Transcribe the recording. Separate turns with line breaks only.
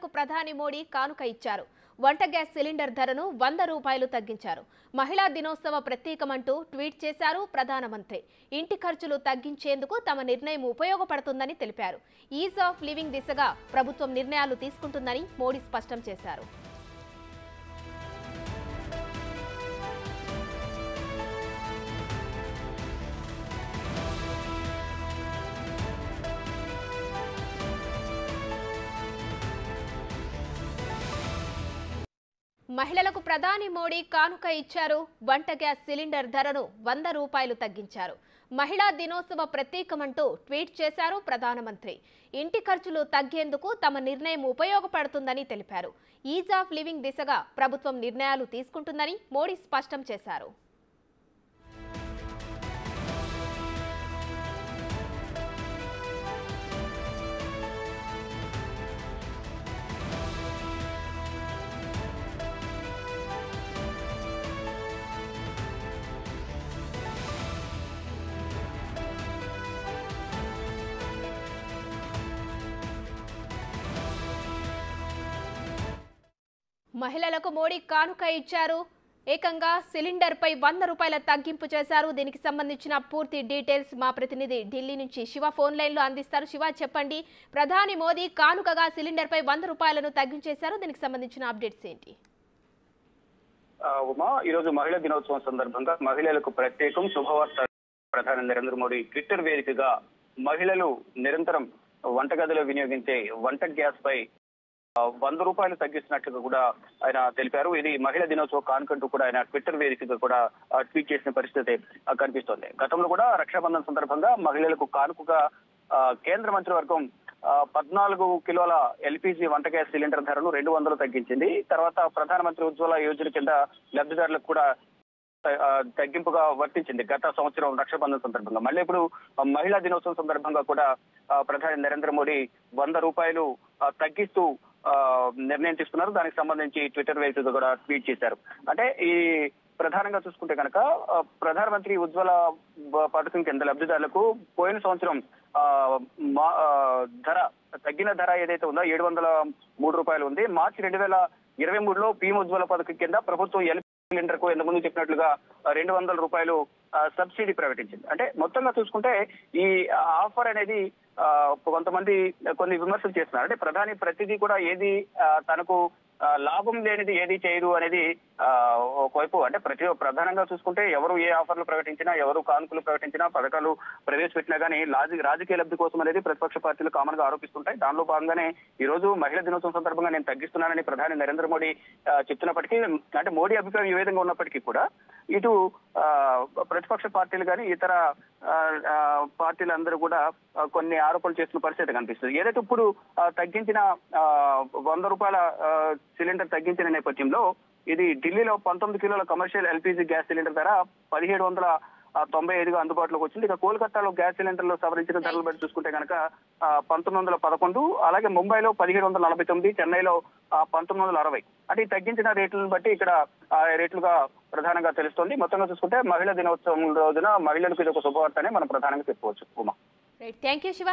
మహిళలకు ప్రధాని మోడీ కానుక ఇచ్చారు. వంట గ్యాస్ సిలిండర్ ధరను 100 రూపాయలు తగ్గించారు. మహిళా దినోత్సవ ప్రత్యేకమంటూ ట్వీట్ చేశారు ప్రధానమంత్రి. ఇంటి ఖర్చులు తగ్గించేందుకు తమ నిర్ణయం ఉపయోగపడుతుందని తెలిపారు. ఈజ్ ఆఫ్ లివింగ్ దిశగా ప్రభుత్వం నిర్ణయాలు తీసుకుంటుందని మోడీ స్పష్టం చేశారు. మహిళలకు ప్రధాని మోడీ కానుక ఇచ్చారు. వంట గ్యాస్ సిలిండర్ ధరను 100 రూపాయలు తగ్గించారు. మహిళా దినోత్సవ ప్రత్యేకమంటూ ట్వీట్ చేశారు ప్రధానమంత్రి. ఇంటి ఖర్చులు తగ్గేందుకు తమ నిర్ణయం ఉపయోగపడుతుందని తెలిపారు. ఈజ్ ఆఫ్ లివింగ్ దిశగా ప్రభుత్వం నిర్ణయాలు తీసుకుంటుందని మోడీ స్పష్టం చేశారు. మహిళలకు మోడీ కానుక ఇచ్చారు. ఏకంగా సిలిండర్ పై 100 రూపాయల తగ్గింపు చేశారు. దీనికి సంబంధించిన పూర్తి డీటెయిల్స్ మా ప్రతినిధి ఢిల్లీ నుంచి శివ ఫోన్ లైన్ లో అందిస్తారు. శివ, చెప్పండి, ప్రధాని మోదీ కానుకగా సిలిండర్ పై 100 రూపాయలను తగ్గించేశారు. దీనికి సంబంధించిన అప్డేట్స్ ఏంటి?
ఉమా, ఈరోజు మహిళా దినోత్సవం సందర్భంగా మహిళలకు ప్రత్యేకం శుభవార్త. ప్రధాని నరేంద్ర మోడీ ట్విట్టర్ వేదికగా మహిళలు నిరంతరం వంటగదిలో వినియోగించే వంట గ్యాస్ పై 100 రూపాయలు తగ్గిస్తున్నట్లుగా కూడా ఆయన తెలిపారు. ఇది మహిళా దినోత్సవ కానుకంటూ కూడా ఆయన ట్విట్టర్ వేదికగా కూడా ట్వీట్ చేసిన పరిస్థితి కనిపిస్తోంది. గతంలో కూడా రక్షాబంధన్ సందర్భంగా మహిళలకు కానుకగా కేంద్ర మంత్రివర్గం 14 కిలోల ఎల్పీజీ వంట గ్యాస్ సిలిండర్ ధరను 200 తగ్గించింది. తర్వాత ప్రధానమంత్రి ఉజ్వల యోజన కింద లబ్ధిదారులకు కూడా తగ్గింపుగా వర్తించింది గత సంవత్సరం రక్షాబంధన్ సందర్భంగా. మళ్ళీ ఇప్పుడు మహిళా దినోత్సవం సందర్భంగా కూడా ప్రధాని నరేంద్ర మోడీ 100 రూపాయలు తగ్గిస్తూ నిర్ణయం తీసుకున్నారు. దానికి సంబంధించి ట్విట్టర్ వేదికగా కూడా ట్వీట్ చేశారు. అంటే ఈ ప్రధానంగా చూసుకుంటే కనుక ప్రధానమంత్రి ఉజ్వల పథకం కింద లబ్ధిదారులకు పోయిన సంవత్సరం తగ్గిన ధర ఏదైతే ఉందో 703 రూపాయలు ఉంది. మార్చి 2023లో పీఎం ఉజ్వల పథకం కింద ప్రభుత్వం సిలిండర్ కు ఇంతకు ముందు చెప్పినట్లుగా 200 రూపాయలు సబ్సిడీ ప్రకటించింది. అంటే మొత్తంగా చూసుకుంటే ఈ ఆఫర్ అనేది కొంతమంది కొన్ని విమర్శలు చేస్తున్నారు. అంటే ప్రధాని ప్రతిదీ కూడా ఏది తనకు లాభం లేనిది ఏది చేయదు అనేది ఒకవైపు. అంటే ప్రధానంగా చూసుకుంటే ఎవరు ఏ ఆఫర్లు ప్రకటించినా, ఎవరు కానుకలు ప్రకటించినా, పథకాలు ప్రవేశపెట్టినా కానీ రాజకీయ లబ్ధి కోసం అనేది ప్రతిపక్ష పార్టీలు కామన్ గా ఆరోపిస్తుంటాయి. దానిలో భాగంగానే ఈ రోజు మహిళా దినోత్సవం సందర్భంగా నేను తగ్గిస్తున్నానని ప్రధాని నరేంద్ర మోడీ చెప్తున్నప్పటికీ, అంటే మోడీ అభిప్రాయం ఏ విధంగా ఉన్నప్పటికీ కూడా ఇటు ప్రతిపక్ష పార్టీలు కానీ ఇతర పార్టీలందరూ కూడా కొన్ని ఆరోపణలు చేస్తున్న పరిస్థితి కనిపిస్తుంది. ఏదైతే ఇప్పుడు తగ్గించిన 100 రూపాయల సిలిండర్ తగ్గించిన నేపథ్యంలో ఇది ఢిల్లీలో 19 కిలోల కమర్షియల్ ఎల్పీజీ గ్యాస్ సిలిండర్ ధర 1795గా అందుబాటులోకి వచ్చింది. ఇక కోల్కతాలో గ్యాస్ సిలిండర్లు సవరించిన ధరలు బట్టి చూసుకుంటే కనుక 1911, అలాగే ముంబైలో 1749, చెన్నైలో 1960. అంటే ఈ తగ్గించిన రేట్లను బట్టి ఇక్కడ రేట్లుగా ప్రధానంగా తెలుస్తోంది. మొత్తంగా చూసుకుంటే మహిళా దినోత్సవం రోజున మహిళలకు ఇది ఒక శుభవార్త అని మనం ప్రధానంగా చెప్పుకోవచ్చు. Uma,
thank you Shiva.